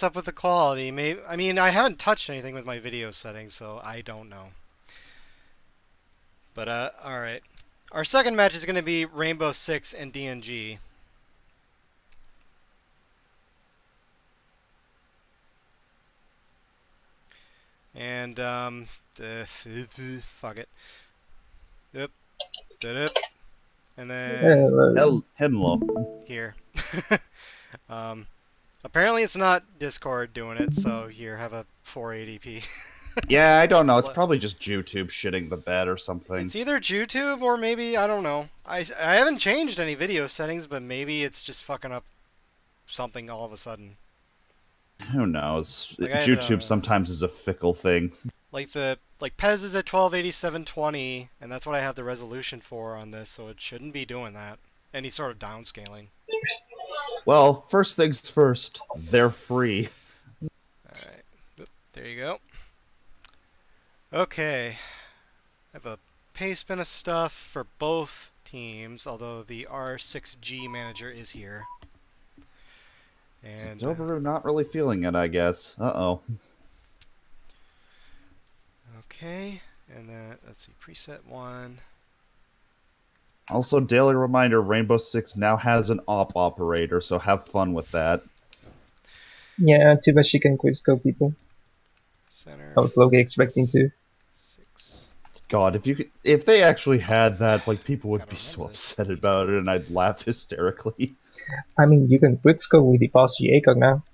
what's up with the quality. I mean, I haven't touched anything with my video settings, so I don't know. But all right. Our second match is going to be Rainbow Six and DNG. And fuck it. Yep. Yep. And then Hello. here. Apparently it's not Discord doing it, so here, have a 480p. Yeah, I don't know. It's probably just YouTube shitting the bed or something. It's either YouTube or maybe, I don't know. I haven't changed any video settings, but maybe it's just fucking up something all of a sudden. Who knows? Like YouTube sometimes is a fickle thing. like Pez is at 1280 720, and that's what I have the resolution for on this, so it shouldn't be doing that. Any sort of downscaling. Well, first things first, they're free. Alright. There you go. Okay. I have a paste bin of stuff for both teams, although the r6g manager is here. And Doberu not really feeling it, I guess. Uh-oh. okay, and then let's see, preset 1. Also, daily reminder, Rainbow Six now has an op operator, so have fun with that. Yeah, too bad she can quickscope people. Center. I was slowly expecting to. 6. God, if they actually had that, like, people would Gotta be so remember this. upset about it, and I'd laugh hysterically. I mean, you can quickscope with the boss GA now.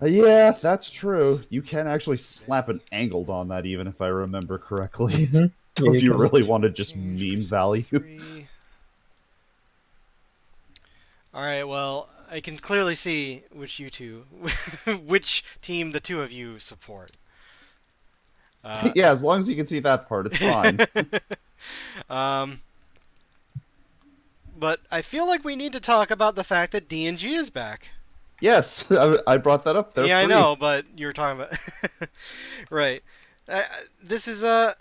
Yeah, that's true. You can actually slap an angled on that, even if I remember correctly. Yeah, If you can. really want to just meme value. Alright, well, I can clearly see which which team the two of you support. Yeah, as long as you can see that part, it's fine. But I feel like we need to talk about the fact that D&G is back. Yes, I brought that up. They're yeah, free. I know, but you were talking about right. This is a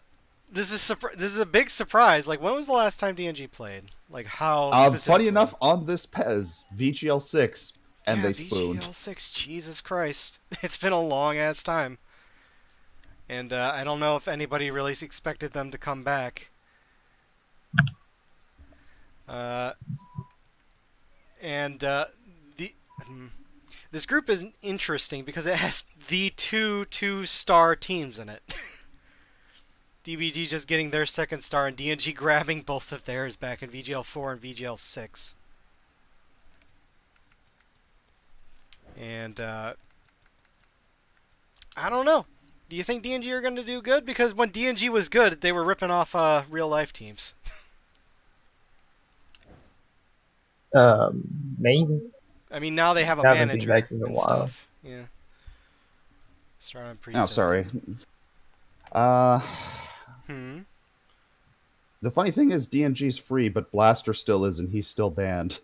this is a big surprise. Like, when was the last time D&G played? Like, how? Funny enough, on this Pez VGL 6, and they spooned. VGL 6. Jesus Christ, it's been a long ass time, and I don't know if anybody really expected them to come back. This group is interesting because it has the two-star teams in it. DBG just getting their second star, and DNG grabbing both of theirs back in VGL 4 and VGL 6. And I don't know. Do you think DNG are going to do good? Because when DNG was good, they were ripping off real life teams. Maybe. I mean, now they have a Haven't been manager back in a and while. stuff. Yeah. Start on preset. Oh, sorry. The funny thing is, DNG's free, but Blaster still isn't. He's still banned.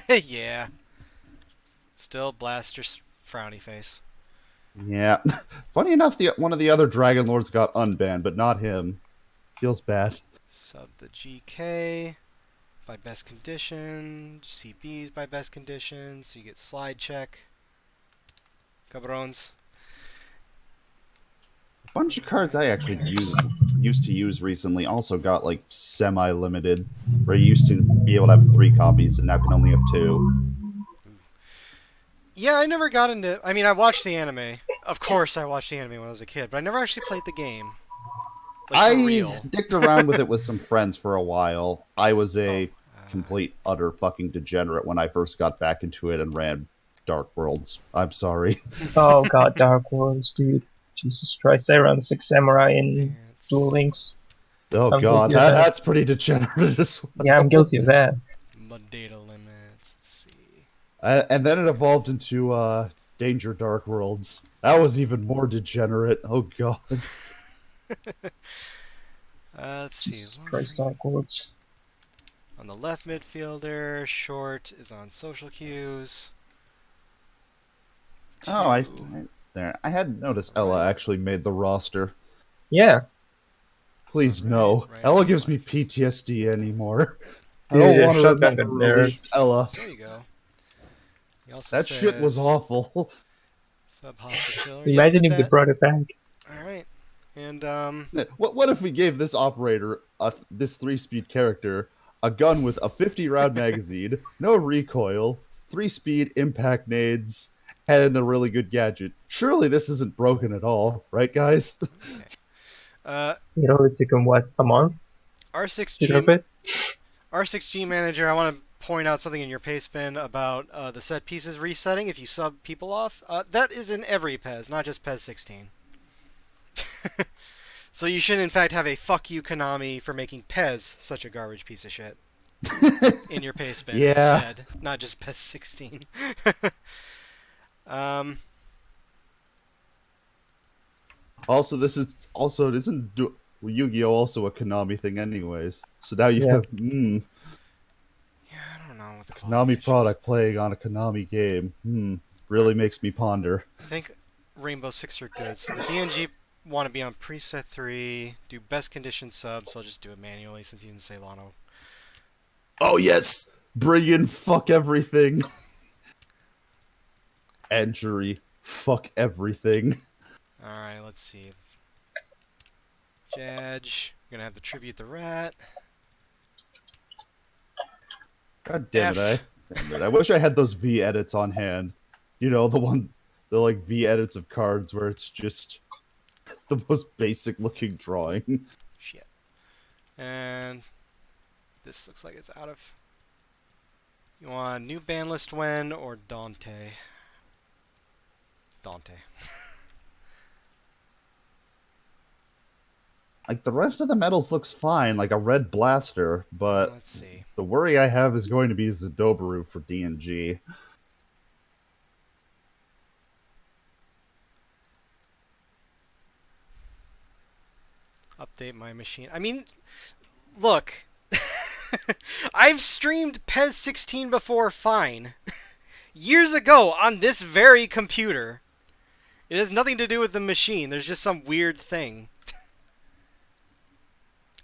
Yeah. Still Blaster's frowny face. Yeah. Funny enough, one of the other Dragon Lords got unbanned, but not him. Feels bad. Sub the GK by best condition. CBs by best condition. So you get slide check. Cabrons. A bunch of cards I actually used to use recently also got, like, semi-limited, where you used to be able to have 3 copies and now can only have 2. Yeah, I never got into... I mean, I watched the anime. Of course I watched the anime when I was a kid, but I never actually played the game. Like, for real. Dicked around with it with some friends for a while. I was a complete, utter fucking degenerate when I first got back into it and ran Dark Worlds. I'm sorry. Oh god, Dark Worlds, dude. Jesus Christ, I ran 6 Samurai in Duelings. Oh I'm god, guilty of that. that's pretty degenerate as well. Yeah, I'm guilty of that. Mud data limits. Let's see. And then it evolved into Danger Dark Worlds. That was even more degenerate. Oh god. Let's see. Jesus Christ, Dark Worlds. On the left midfielder, Short is on social cues. Oh, I hadn't noticed Ella actually made the roster. Yeah. Please no. right Ella on gives me left. PTSD anymore. I Dude, don't want to shotgun remember got nerfed. released Ella. So there you go. You also That shit was says awful. sub hostile chiller. Yep, Imagine did if they that. brought it back. All right. And What if we gave this operator this 3-speed character a gun with a 50-round magazine, no recoil, 3-speed impact nades, and a really good gadget? Surely this isn't broken at all, right, guys? okay. Uh, It only took him, what, a month to drop R6G it? R6G manager. I want to point out something in your paste bin about the set pieces resetting if you sub people off. That is in every PES, not just PES 16. So you should in fact have a fuck you Konami for making PES such a garbage piece of shit in your paste bin Yeah. instead, not just PES 16. um, Also, this is also Yu-Gi-Oh also a Konami thing, anyways. So now you Yeah. have yeah, I don't know what the quality Konami issues. product playing on a Konami game. Really makes me ponder. I think Rainbow Six are good. So the DNG want to be on preset 3, do best condition sub, so I'll just do it manually since you didn't say Lano. Oh yes, bring in fuck everything. Injury, fuck everything. Alright, let's see. Jadge, we're gonna have the tribute the rat. God damn F. it, I wish I had those V edits on hand. You know, the like V edits of cards where it's just the most basic looking drawing. Shit. And this looks like it's out of. You want new ban list when or Dante? Dante. Like the rest of the medals looks fine, like a red blaster, but Let's see. the worry I have is going to be Zadobaru for DNG. Update my machine. I mean, look. I've streamed PES 16 before, fine. Years ago on this very computer. It has nothing to do with the machine. There's just some weird thing.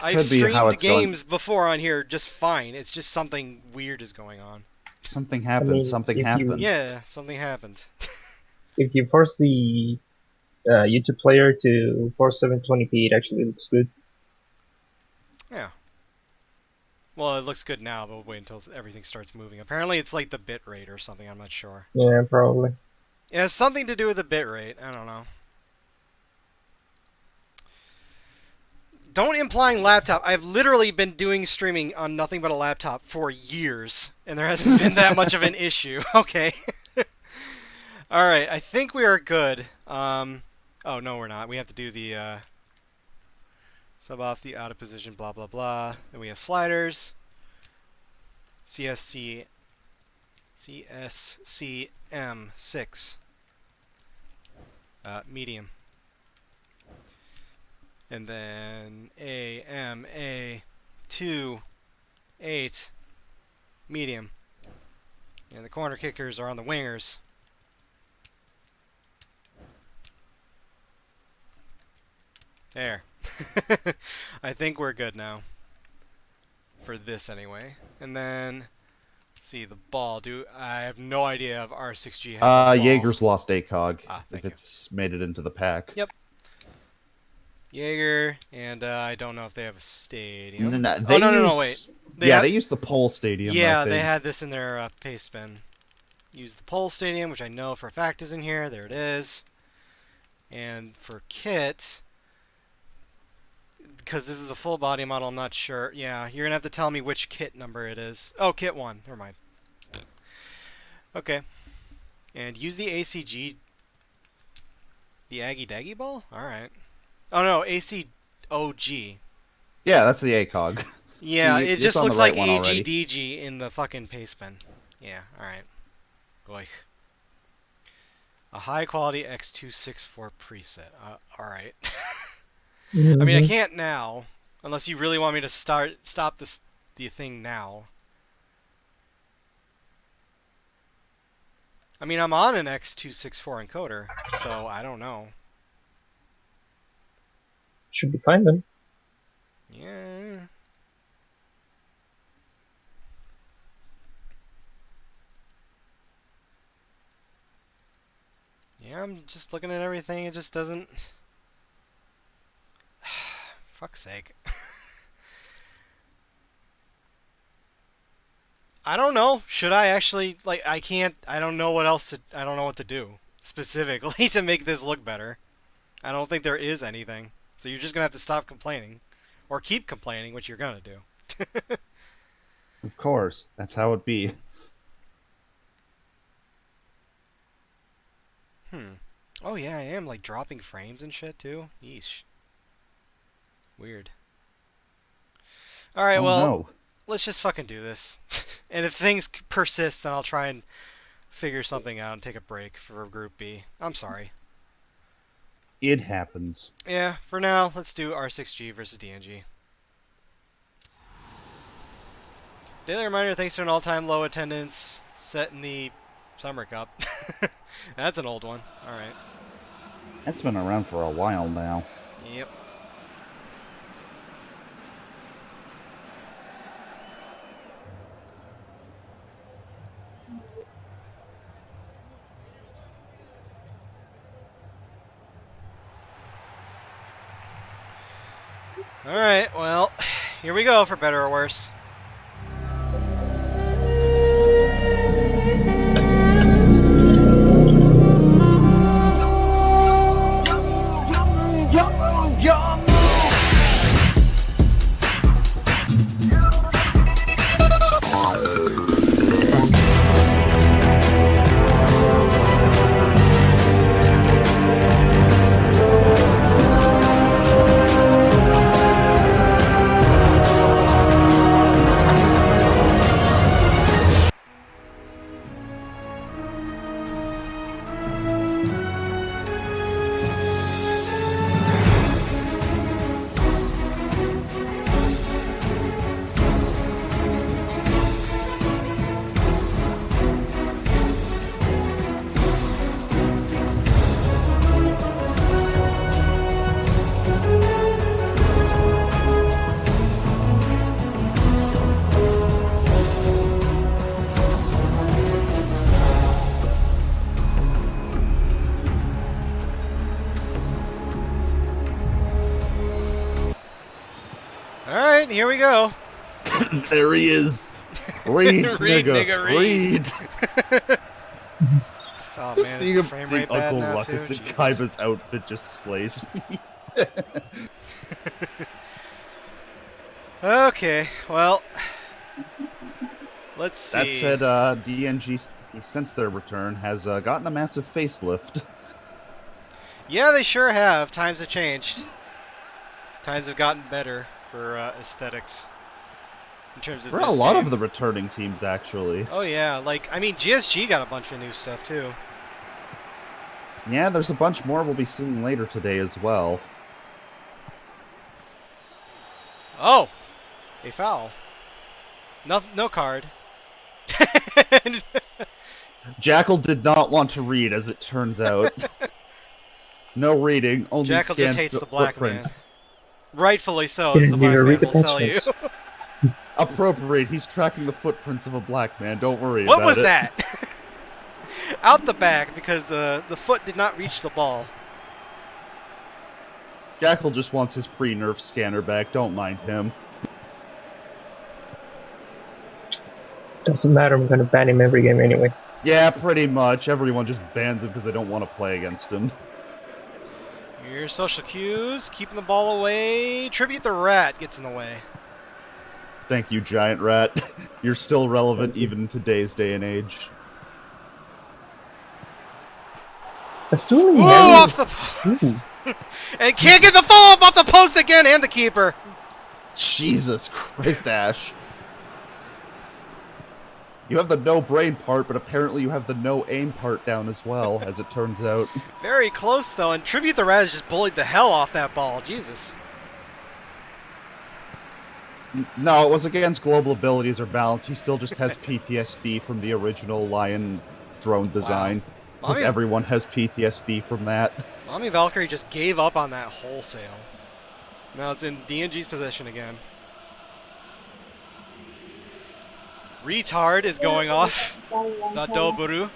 I've Could be how streamed it's going. games before on here just fine. It's just something weird is going on. Something I happened. mean, Something if happened. Yeah, something happened. if you force the YouTube player to force 720p, it actually looks good. Yeah. Well, it looks good now, but we'll wait until everything starts moving. Apparently it's like the bit rate or something, I'm not sure. Yeah, probably. It has something to do with the bit rate. I don't know. Don't implying laptop. I've literally been doing streaming on nothing but a laptop for years, and there hasn't been that much of an issue. Okay. Alright, I think we are good. Oh, no, we're not. We have to do the sub off the out of position, blah, blah, blah. Then we have sliders. CSCM6. Medium. And then AMA2 8 medium. And the corner kickers are on the wingers. There. I think we're good now. For this anyway. And then see the ball. I have no idea if R6G has a ball. Jaeger's lost ACOG. Thank If it's made it into the pack. Yep. Jaeger, and I don't know if they have a stadium. No, wait. They use the Pole Stadium. Yeah, I think. they had this in their paste bin. Use the Pole Stadium, which I know for a fact is in here. There it is. And for kit, because this is a full body model, I'm not sure. Yeah, you're gonna have to tell me which kit number it is. Oh, kit 1. Never mind. Okay. And use the ACG. The Aggie Daggy ball? Alright. Oh no, ACOG. Yeah, that's the ACOG. Yeah, it just looks right like one already. AGDG in the fucking paste bin. Yeah, alright. Goich. A high quality X264 preset. Alright. I mean, I can't now. Unless you really want me to stop the thing now. I mean, I'm on an X264 encoder, so I don't know. Should be fine then. Yeah. I'm just looking at everything. It just doesn't. Fuck's sake. I don't know. Should I actually like? I can't. I don't know what else to. I don't know what to do specifically to make this look better. I don't think there is anything. So you're just gonna have to stop complaining, or keep complaining, which you're gonna do. Of course, that's how it be. Oh yeah, I am like dropping frames and shit too. Yeesh. Weird. All right, Oh well, no. let's just fucking do this. And if things persist, then I'll try and figure something out and take a break for Group B. I'm sorry. It happens. Yeah, for now, let's do r6g versus DNG. Daily reminder, thanks to an all-time low attendance set in the Summer Cup. That's an old one. Alright. That's been around for a while now. Yep. Alright, well, here we go, for better or worse. Alright, here we go. There he is. Read, Read, nigga, read. Oh Just man, seeing is him the frame take rate bad Uncle now Ruckus too? in Jesus. Kaiba's outfit just slays me. Okay, well, let's see. That said, DNG, since their return, has gotten a massive facelift. Yeah, they sure have. Times have changed. Times have gotten better for aesthetics in terms of For this a lot game. of the returning teams, actually. Oh yeah, like I mean, GSG got a bunch of new stuff too. Yeah, there's a bunch more we'll be seeing later today as well. Oh, a foul. No card. Jackal did not want to read, as it turns out. No reading, only Jackal scan just hates the black footprints. man. Rightfully so, He as the didn't even black read man the will tell you. attachments. Appropriate, he's tracking the footprints of a black man, don't worry What about was it. that? Out the back because the foot did not reach the ball. Jackal just wants his pre-nerf scanner back, don't mind him. Doesn't matter, I'm gonna ban him every game anyway. Yeah, pretty much. Everyone just bans him because they don't want to play against him. Your social cues, keeping the ball away. Tribute the rat gets in the way. Thank you, Giant Rat. You're still relevant Thank you. even in today's day and age. Just doing Ooh, off the post. Ooh. And can't get the follow-up off the post again, and the keeper. Jesus Christ, Ash. You have the no brain part, but apparently you have the no aim part down as well, as it turns out. Very close, though, and Tribute the Rat just bullied the hell off that ball. Jesus. No, it was against global abilities or balance. He still just has PTSD from the original Lion drone design. Because Mommy- everyone has PTSD from that. Mommy Valkyrie just gave up on that wholesale. Now it's in DNG's possession again. Retard is going off. Zadoburu.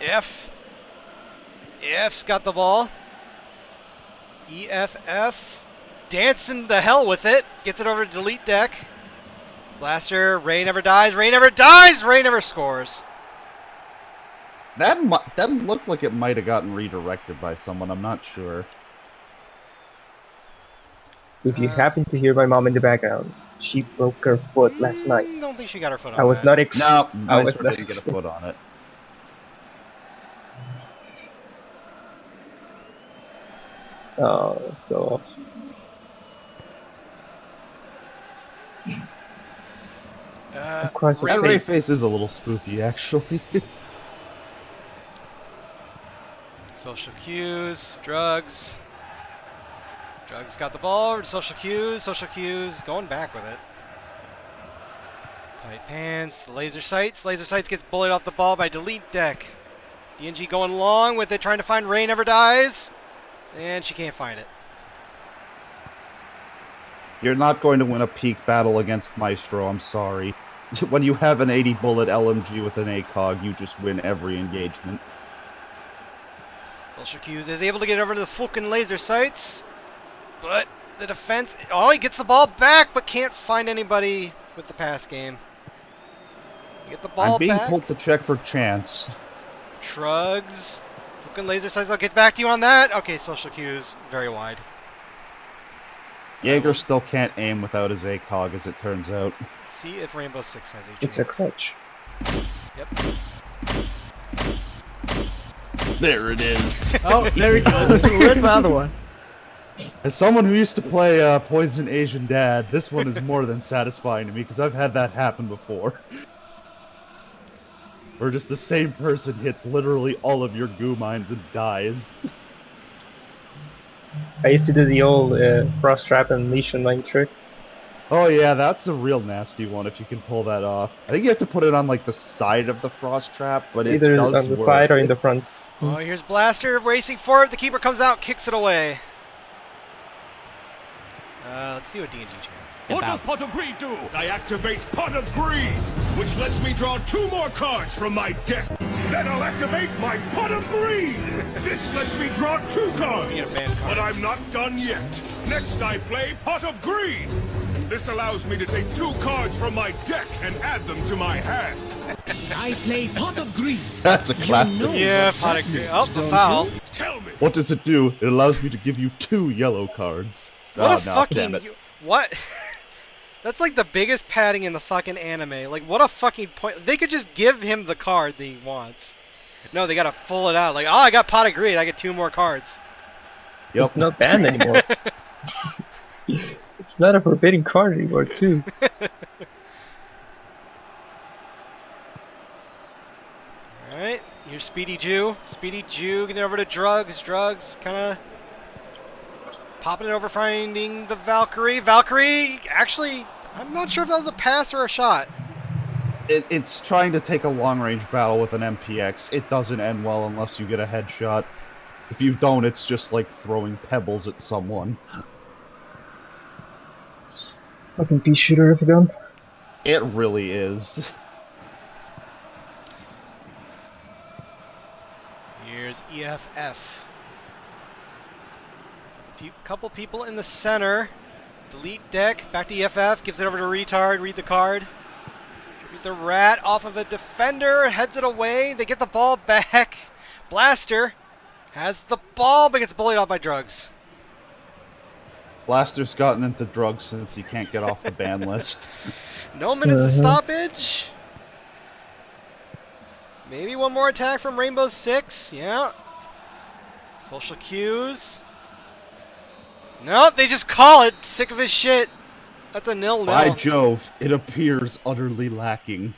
F's got the ball. EFF. Dancing the hell with it. Gets it over to delete deck. Blaster. Ray never dies. Ray never dies. Ray never scores. That looked like it might have gotten redirected by someone. I'm not sure. If you happen to hear my mom in the background, she broke her foot last night. Don't think she got her foot on I was that. not No, I I was not didn't get a foot on it. Oh, so of course, That Ray face is a little spooky, actually. Social cues, drugs. Drugs got the ball. Social cues, going back with it. Tight pants, laser sights. Laser sights gets bullied off the ball by delete deck. DNG going long with it, trying to find Ray never dies. And she can't find it. You're not going to win a peak battle against Maestro, I'm sorry. When you have an 80 bullet LMG with an ACOG, you just win every engagement. Social cues is able to get over to the fucking laser sights. But the defense... Oh, he gets the ball back, but can't find anybody with the pass game. You get the ball I'm being back. told to check for chance. Trugs. Fucking laser sights. I'll get back to you on that. Okay, social cues. Very wide. Jaeger still can't aim without his ACOG, as it turns out. Let's see if Rainbow Six has a chance. it's a crutch. Yep. There it is. Oh, there he goes. Where's my other one? As someone who used to play Poison Asian Dad, this one is more than satisfying to me, because I've had that happen before. Where just the same person hits literally all of your goo mines and dies. I used to do the old frost trap and leash on mine trick. Oh yeah, that's a real nasty one if you can pull that off. I think you have to put it on like the side of the frost trap, but it Either does on the work. side or in the front. Oh, here's Blaster racing forward. The keeper comes out, kicks it away. Let's see what DNG chant. What does Pot of Greed do? I activate Pot of Greed, which lets me draw 2 more cards from my deck. Then I'll activate my Pot of Greed. This lets me draw 2 cards. Speaking of banned But cards. I'm not done yet. Next I play Pot of Greed. This allows me to take 2 cards from my deck and add them to my hand. I play Pot of Greed. That's a classic. know Yeah, what pot that of green. means, Oh, the don't foul. you? Tell me. What does it do? It allows me to give you 2 yellow cards. What Oh, a no, fucking... damn it. What? That's like the biggest padding in the fucking anime. Like, what a fucking point. They could just give him the card that he wants. No, they gotta pull it out. Like, oh, I got Pot of Greed. I get 2 more cards. Yep. It's not banned anymore. It's not a forbidden card anymore, too. Alright, here's Speedy Jew. Speedy Jew getting over to Drugs. Drugs kind of popping it over, finding the Valkyrie. Valkyrie, actually, I'm not sure if that was a pass or a shot. It's trying to take a long-range battle with an MPX. It doesn't end well unless you get a headshot. If you don't, it's just like throwing pebbles at someone. Fucking pea shooter of a gun. It really is. Here's EFF. There's a couple people in the center. Delete deck, back to EFF, gives it over to Retard, read the card. Read the rat off of a defender, heads it away, they get the ball back. Blaster has the ball, but gets bullied off by Drugs. Blaster's gotten into drugs since he can't get off the ban list. No minutes of stoppage. Maybe one more attack from Rainbow Six, yeah. Social cues. Nope, they just call it. Sick of his shit. That's a 0-0. By Jove, it appears utterly lacking.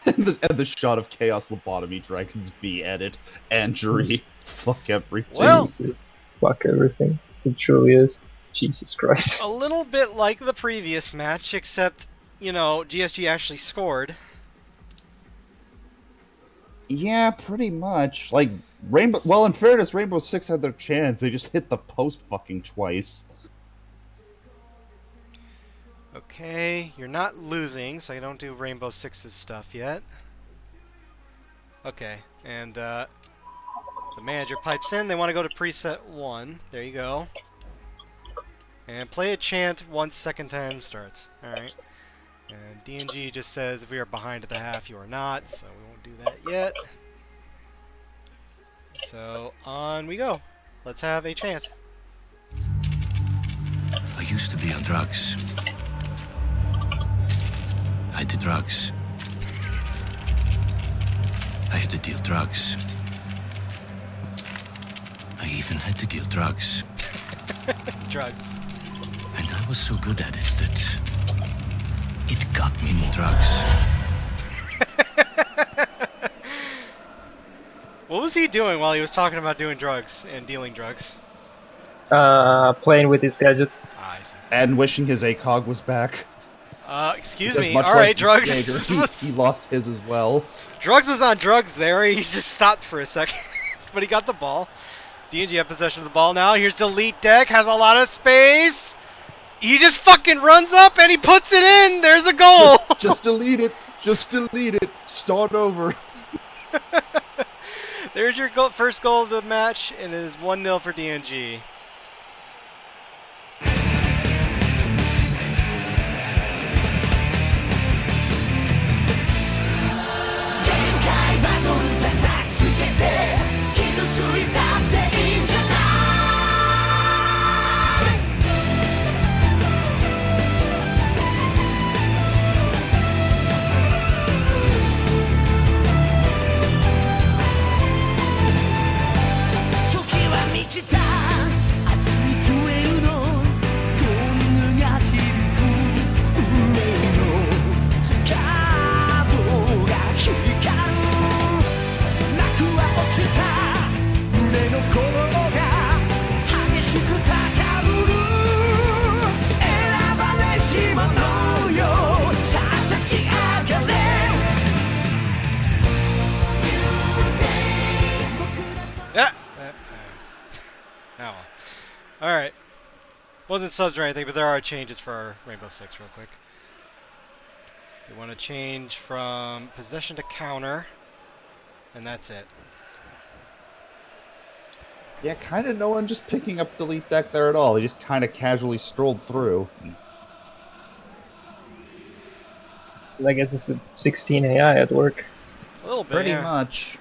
And the shot of Chaos Lobotomy Dragons B edit. Andrew, fuck everything. Well, Jesus. Fuck everything. It truly is. Jesus Christ. a little bit like the previous match, except, you know, GSG actually scored. Yeah, pretty much. Like, Rainbow... Well, in fairness, Rainbow Six had their chance. They just hit the post fucking twice. Okay, you're not losing, so you don't do Rainbow Six's stuff yet. Okay, and the manager pipes in. They want to go to preset 1. There you go. And play a chant once second time starts. Alright. And DNG just says if we are behind at the half, you are not, so we won't do that yet. So on we go. Let's have a chant. I used to be on drugs. I did drugs. I had to deal drugs. I even had to deal drugs. Drugs. And I was so good at it that it got me more drugs. What was he doing while he was talking about doing drugs and dealing drugs? Playing with his gadget. Ah, I see. And wishing his ACOG was back. Excuse Because me. much Alright, like drugs. Jaeger, he lost his as well. Drugs was on drugs there. He just stopped for a second. But he got the ball. DNG have possession of the ball now. Here's Delete Deck. Has a lot of space. He just fucking runs up and he puts it in. There's a goal. Just delete it. Just delete it. Start over. There's your first goal of the match, and it is 1-0 for DNG. Yeah. Oh. Alright. Wasn't subs or anything, but there are changes for our Rainbow Six real quick. We want to change from possession to counter, and that's it. Yeah, kind of no one just picking up Delete Deck there at all. They just kind of casually strolled through. I guess it's a 16 AI at work. A little bit, Pretty yeah. much.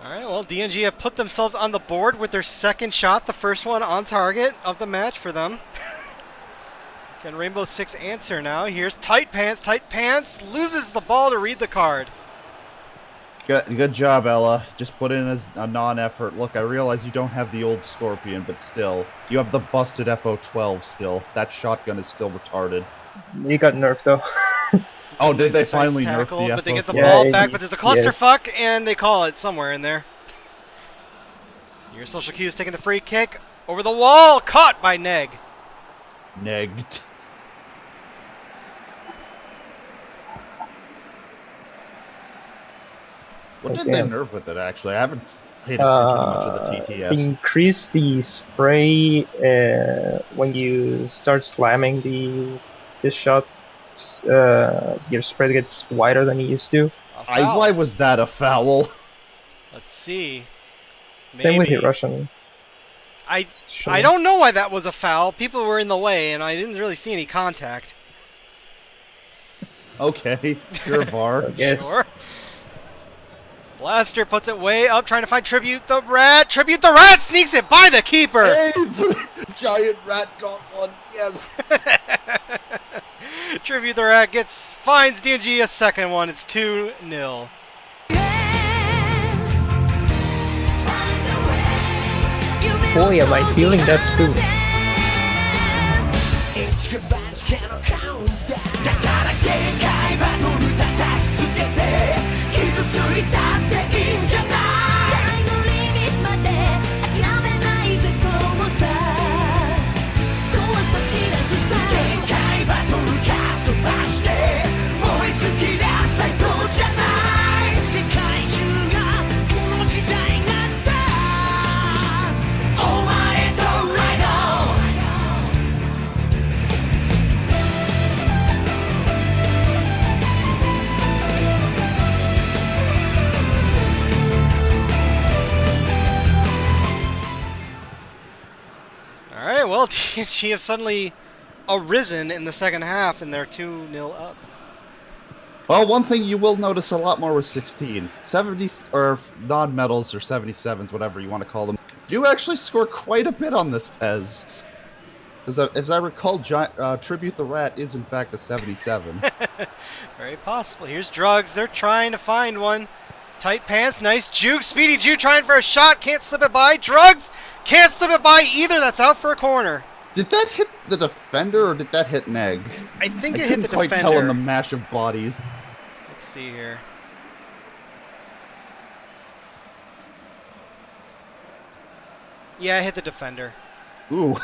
Alright, well, DNG have put themselves on the board with their second shot, the first one on target of the match for them. Can Rainbow Six answer now? Here's Tight Pants, loses the ball to read the card. Good job, Ella. Just put in as a non-effort. Look, I realize you don't have the old Scorpion, but still. You have the busted FO12 still. That shotgun is still retarded. He got nerfed though. Oh, did they Decides finally tackle, nerf the FO12? but they get the Yeah, ball it- back, but there's a clusterfuck, and they call it somewhere in there. Your social cue is taking the free kick over the wall, caught by Neg. Negged. What did they Okay. nerf with it, actually? I haven't paid attention to much of the TTS. Increase the spray when you start slamming the shot. Your spray gets wider than it used to. A foul. Why was that a foul? Let's see. Same with Maybe. Hiroshima. I don't know why that was a foul. People were in the way, and I didn't really see any contact. Okay, you're a VAR. Yes. Sure. Blaster puts it way up, trying to find Tribute the Rat. Tribute the Rat sneaks it by the keeper. Hey, giant rat got one. Yes. Tribute the Rat finds DNG a second one. It's 2-0. Boy, am I feeling that spoon. DNG have suddenly arisen in the second half, and they're 2-0 up. Well, one thing you will notice a lot more with 16. 70, or non-medals, or 77s, whatever you want to call them, do actually score quite a bit on this Pez. As I recall, Tribute the Rat is in fact a 77. Very possible. Here's Drugs. They're trying to find one. Tight pants, nice juke. Speedy Juke trying for a shot. Can't slip it by. Drugs can't slip it by either. That's out for a corner. Did that hit the defender, or did that hit Neg? I think it hit couldn't the quite defender. tell in the mash of bodies. Let's see here. Yeah, I hit the defender. Ooh.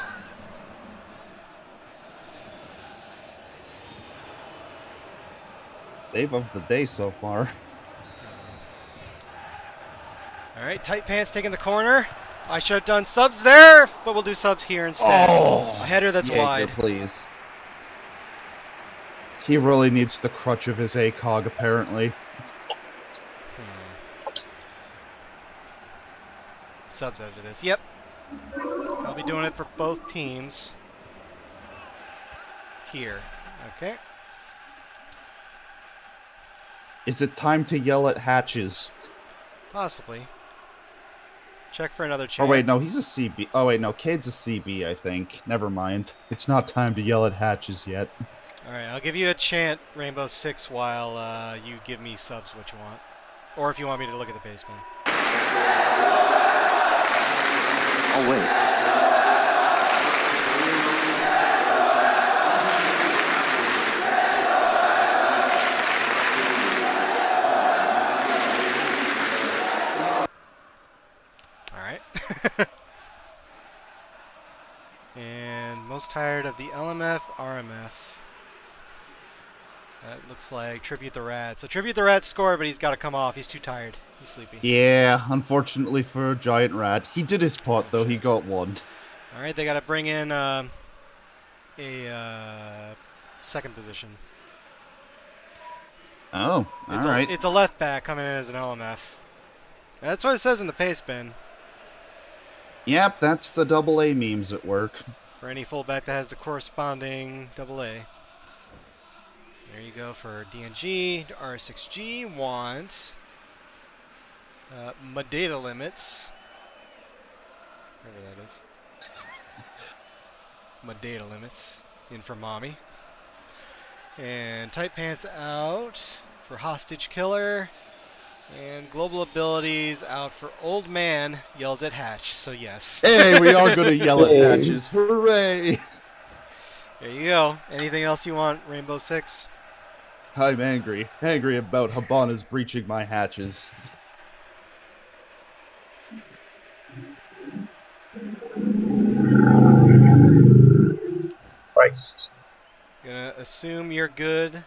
Save of the day so far. All right, Tight Pants taking the corner. I should have done subs there, but we'll do subs here instead. Oh, A header that's Jaeger, wide. please. He really needs the crutch of his ACOG, apparently. Subs after this. Yep. I'll be doing it for both teams. Here. Okay. Is it time to yell at Hatches? Possibly. Check for another Oh chance. wait, no, he's a CB. Oh wait, no, Cade's a CB, I think. Never mind. It's not time to yell at Hatches yet. Alright, I'll give you a chant, Rainbow Six, while you give me subs what you want. Or if you want me to look at the baseman. Oh, wait. Alright. And most tired of the LMF, RMF. That looks like Tribute the Rat. So Tribute the Rat scored, but he's got to come off. He's too tired. He's sleepy. Yeah, unfortunately for Giant Rat. He did his part, though. He got one. Alright, they got to bring in a second position. Oh, alright. It's a left back coming in as an LMF. That's what it says in the paste bin. Yep, that's the AA memes at work. For any fullback that has the corresponding AA. So there you go for DNG. R6g wants my data limits. Whatever that is. My data limits in for mommy. And Tight Pants out for Hostage Killer. And Global Abilities out for Old Man yells at Hatch, so yes. Hey, we are going to yell at Hatches. Hooray! There you go. Anything else you want, Rainbow Six? I'm angry. Angry about Habana's breaching my hatches. Christ. Gonna assume you're good.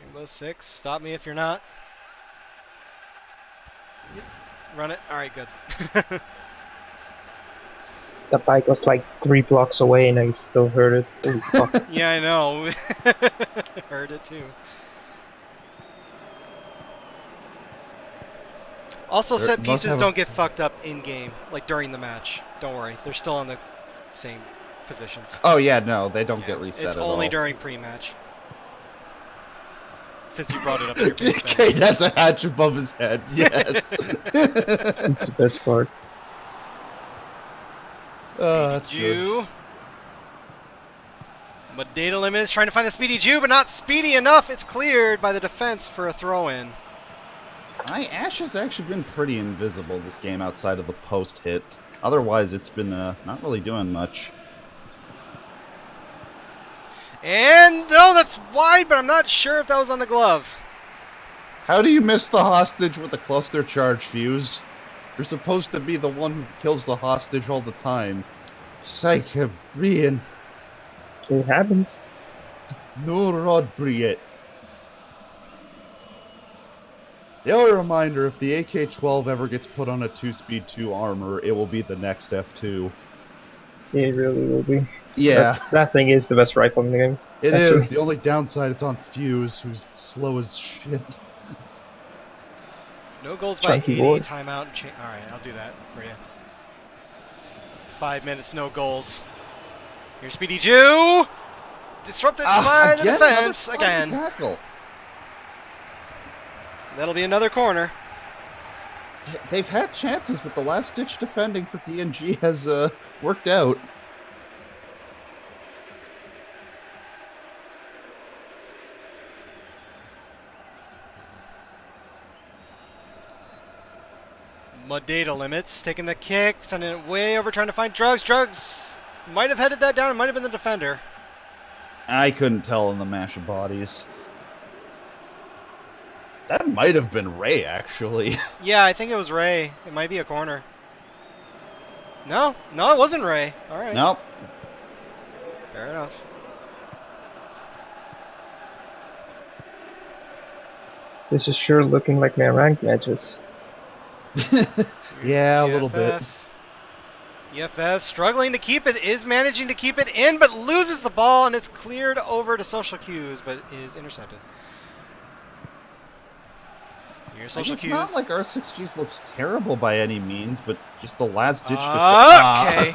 Rainbow Six. Stop me if you're not. Yep. Run it. Alright, good. That bike was like 3 blocks away and I still heard it. Holy fuck. Yeah, I know. Heard it too. Also, There set must pieces have a- don't get fucked up in-game, like during the match. Don't worry. They're still on the same positions. Oh, yeah, no, they don't Yeah, get reset it's at only all. during pre-match. Since you brought it up in your pace bin. Cade has a hatch above his head, yes. It's the best part. Oh, that's good. Jew. But data limit is trying to find the Speedy Jew, but not speedy enough. It's cleared by the defense for a throw-in. Ash has actually been pretty invisible this game outside of the post hit. Otherwise, it's been not really doing much. And, no, that's wide, but I'm not sure if that was on the glove. How do you miss the hostage with a cluster charge fuse? You're supposed to be the one who kills the hostage all the time. Psychobrian. It happens. No rod Briette. The other reminder, if the AK-12 ever gets put on a 2-speed 2 armor, it will be the next F2. It really will be. Yeah, That thing is the best rifle in the game. it actually. is. The only downside, it's on Fuse, who's slow as shit. No goals by Chunky 80. boy. Timeout. And Alright, I'll do that for you. 5 minutes, no goals. Here's Speedy Jew. Disrupted by the defense again. Tackle. That'll be another corner. They've had chances, but the last-ditch defending for DNG has worked out. Mud Data Limits taking the kick, sending it way over, trying to find Drugs. Drugs might have headed that down. It might have been the defender. I couldn't tell in the mash of bodies. That might have been Ray, actually. Yeah, I think it was Ray. It might be a corner. No, it wasn't Ray. All right. Nope. Fair enough. This is sure looking like my ranked matches. Yeah, a little bit. EFF struggling to keep it, is managing to keep it in, but loses the ball, and it's cleared over to social cues, but is intercepted. Here's social It's cues. not like r6g's looks terrible by any means, but just the last-ditch Okay.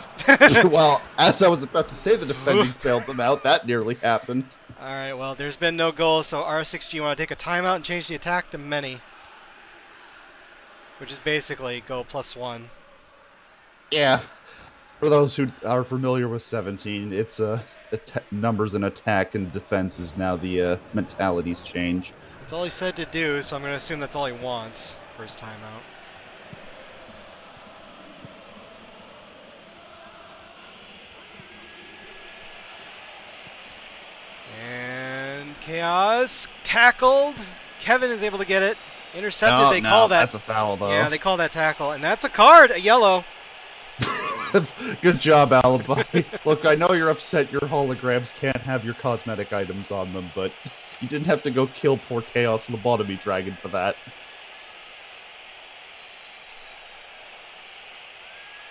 Well, as I was about to say, the defending's bailed them out. That nearly happened. All right, well, there's been no goals, so r6g want to take a timeout and change the attack to many, which is basically go +1. Yeah. For those who are familiar with 17, it's numbers in attack and defense is now the mentalities change. That's all he said to do, so I'm going to assume that's all he wants for his timeout. And Chaos tackled. Kevin is able to get it. Intercepted. They call that. That's a foul, though. Yeah, they call that tackle, and that's a card, a yellow. Good job, Alibi. Look, I know you're upset your holograms can't have your cosmetic items on them, but you didn't have to go kill poor Chaos Lobotomy Dragon for that.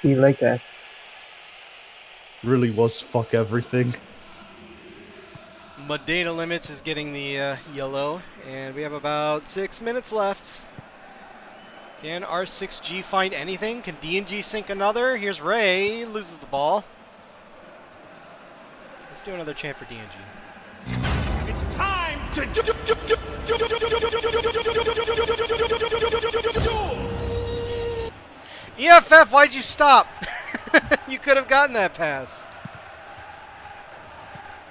Do you like that? Really was fuck everything. Mud Data Limits is getting the yellow, and we have about 6 minutes left. Can r6g find anything? Can DNG sink another? Here's Ray, loses the ball. Let's do another chant for DNG. It's time to EFF, why'd you stop? You could have gotten that pass.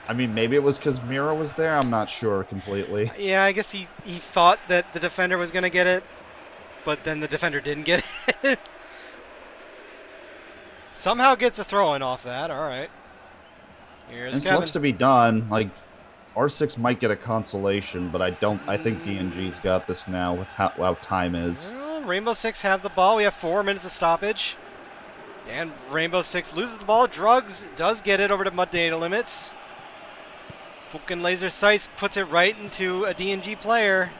I mean, maybe it was because Mira was there? I'm not sure completely. Yeah, I guess he thought that the defender was going to get it, but then the defender didn't get it. Somehow gets a throw-in off that. All right. Here's This Kevin. looks to be done. Like, R6 might get a consolation, but I think DNG's got this now with how time is. Well, Rainbow Six have the ball. We have 4 minutes of stoppage. And Rainbow Six loses the ball. Drugs does get it over to Mud Data Limits. Fucking Laser Sights puts it right into a DNG player.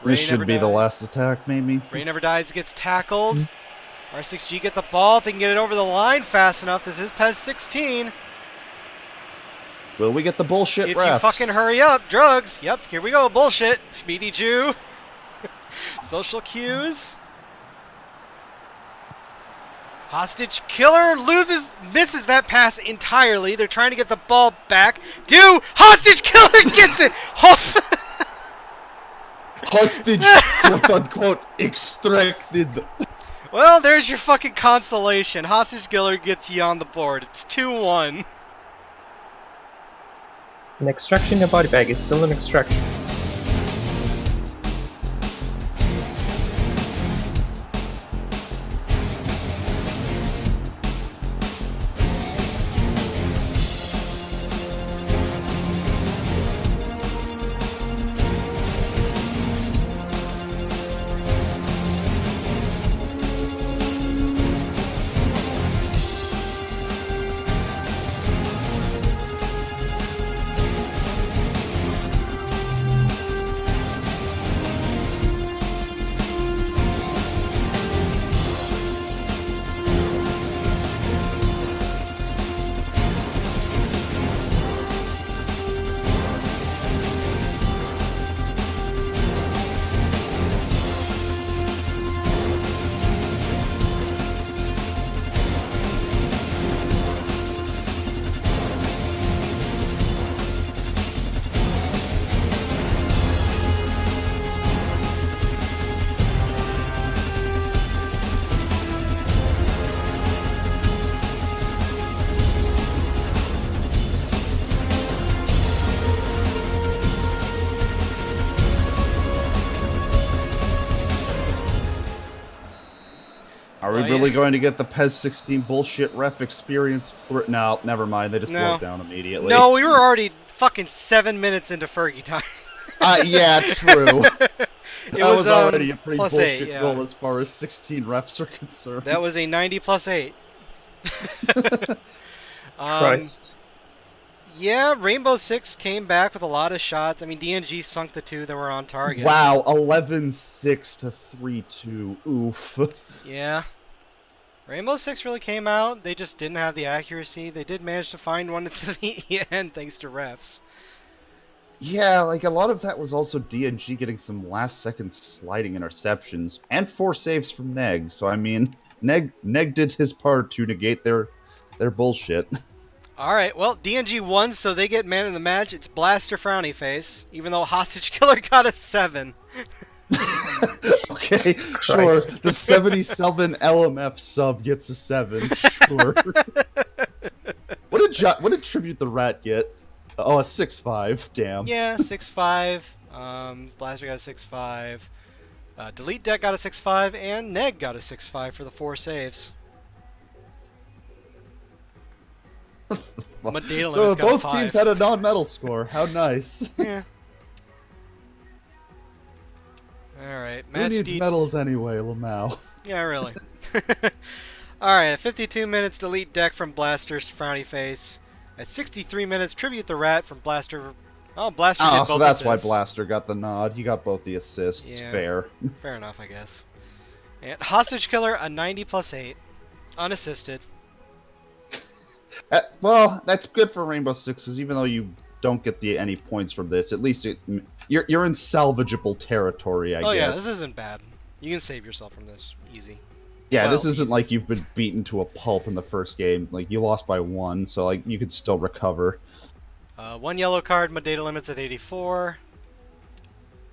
This should be the last attack, maybe. Ray Never Dies gets tackled. R6G get the ball. If they can get it over the line fast enough. This is PES 16. Will we get the bullshit If refs? you fucking hurry up, Drugs. Yep, here we go. Bullshit. Speedy Jew. Social cues. Hostage Killer misses that pass entirely. They're trying to get the ball back. Hostage Killer gets it. Hostage, quote unquote, extracted. Well, there's your fucking consolation. Hostage Killer gets you on the board. It's 2-1. An extraction in a body bag is still an extraction. Are we Well, really yeah. going to get the PES 16 bullshit ref experience? No, never mind. They just No. broke down immediately. No, we were already fucking 7 minutes into Fergie time. Yeah, true. It That was already a pretty +8, bullshit yeah. goal as far as 16 refs are concerned. That was a 90 +8. Christ. Yeah, Rainbow Six came back with a lot of shots. I mean, DNG sunk the 2 that were on target. Wow, 11-6 to 3-2. Oof. Yeah. Rainbow Six really came out. They just didn't have the accuracy. They did manage to find one at the end thanks to refs. Yeah, like a lot of that was also DNG getting some last-second sliding interceptions and 4 saves from Neg. So I mean, Neg did his part to negate their bullshit. All right, well, DNG won, so they get man of the match. It's Blaster Frowny Face, even though Hostage Killer got a 7. Okay, sure. Christ. The 77 LMF sub gets a 7. Sure. What did Tribute the Rat get? Oh, a 6.5. Damn. Yeah, 6.5. Blaster got a 6.5. Delete Deck got a 6.5, and Neg got a 6.5 for the 4 saves. Medallion So has got a both 5. teams had a non-medal score. How nice. Yeah. All right, Who match needs D- medals anyway, Lamau? Yeah, really. All right, at 52 minutes, Delete Deck from Blaster's Frowny Face. At 63 minutes, Tribute the Rat from Blaster. Oh, Blaster did Oh, both so that's why assists. Blaster got the nod. He got both the assists. Yeah. Fair. Fair enough, I guess. And Hostage Killer, a 90 +8. Unassisted. Well, that's good for Rainbow Sixes, even though you don't get any points from this. At least you're in salvageable territory, I Oh, yeah, guess. this isn't bad. You can save yourself from this easy. Yeah, Well, this isn't like you've been beaten to a pulp in the first game. Like, you lost by 1, so like you could still recover. 1 yellow card, my data limit's at 84.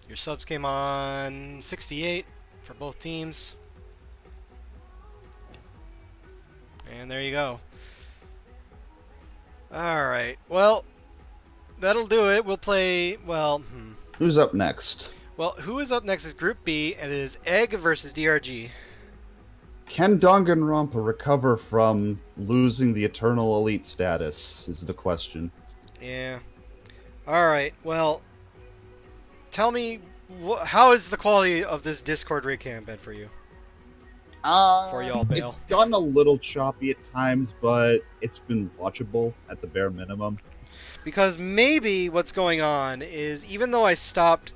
Your subs came on 68 for both teams. And there you go. Alright, well, that'll do it. We'll play, well, Who's up next? Well, who is up next is Group B, and it is Egg versus DRG. Can Danganronpa recover from losing the Eternal Elite status, is the question. Yeah. Alright, well, tell me, how is the quality of this Discord rig cam been for you? Before y'all bail. It's gotten a little choppy at times, but it's been watchable at the bare minimum. Because maybe what's going on is, even though I stopped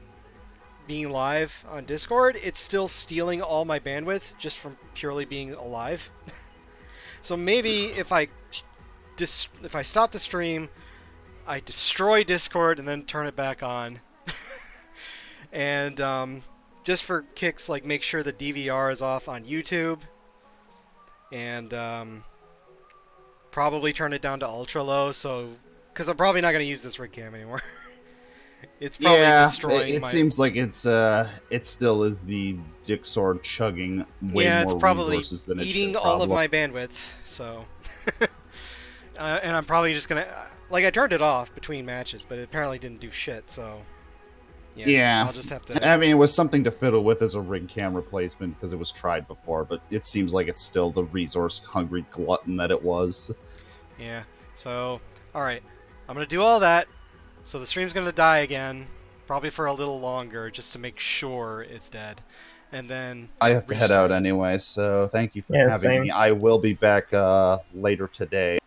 being live on Discord, it's still stealing all my bandwidth just from purely being alive. So maybe if I stop the stream, I destroy Discord and then turn it back on. And just for kicks, like, make sure the DVR is off on YouTube. And probably turn it down to ultra low, so because I'm probably not going to use this rig cam anymore. It's probably destroying it my... seems like it still is the dick sword chugging way yeah, more it's probably resources than it eating should. all of my bandwidth, so... and I'm probably just going to... Like, I turned it off between matches, but it apparently didn't do shit, so... Yeah, I'll just have to... I mean, it was something to fiddle with as a rig cam replacement because it was tried before, but it seems like it's still the resource-hungry glutton that it was. Yeah, so... Alright, I'm going to do all that. So the stream's going to die again, probably for a little longer, just to make sure it's dead. And then... I have to head out anyway, so thank you for having same. me. I will be back later today.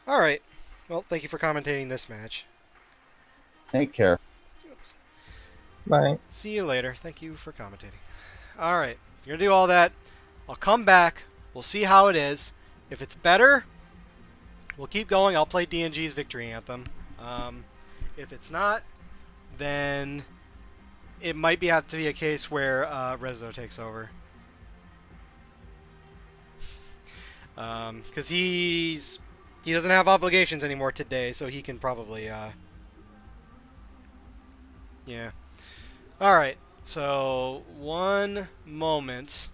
Alright. Well, thank you for commentating this match. Take care. Oops. Bye. See you later. Thank you for commentating. Alright. You're going to do all that. I'll come back. We'll see how it is. If it's better, we'll keep going. I'll play DNG's Victory Anthem. If it's not, then it might have to be a case where Rezo takes over. Because he doesn't have obligations anymore today, so he can probably... Yeah. Alright, so one moment.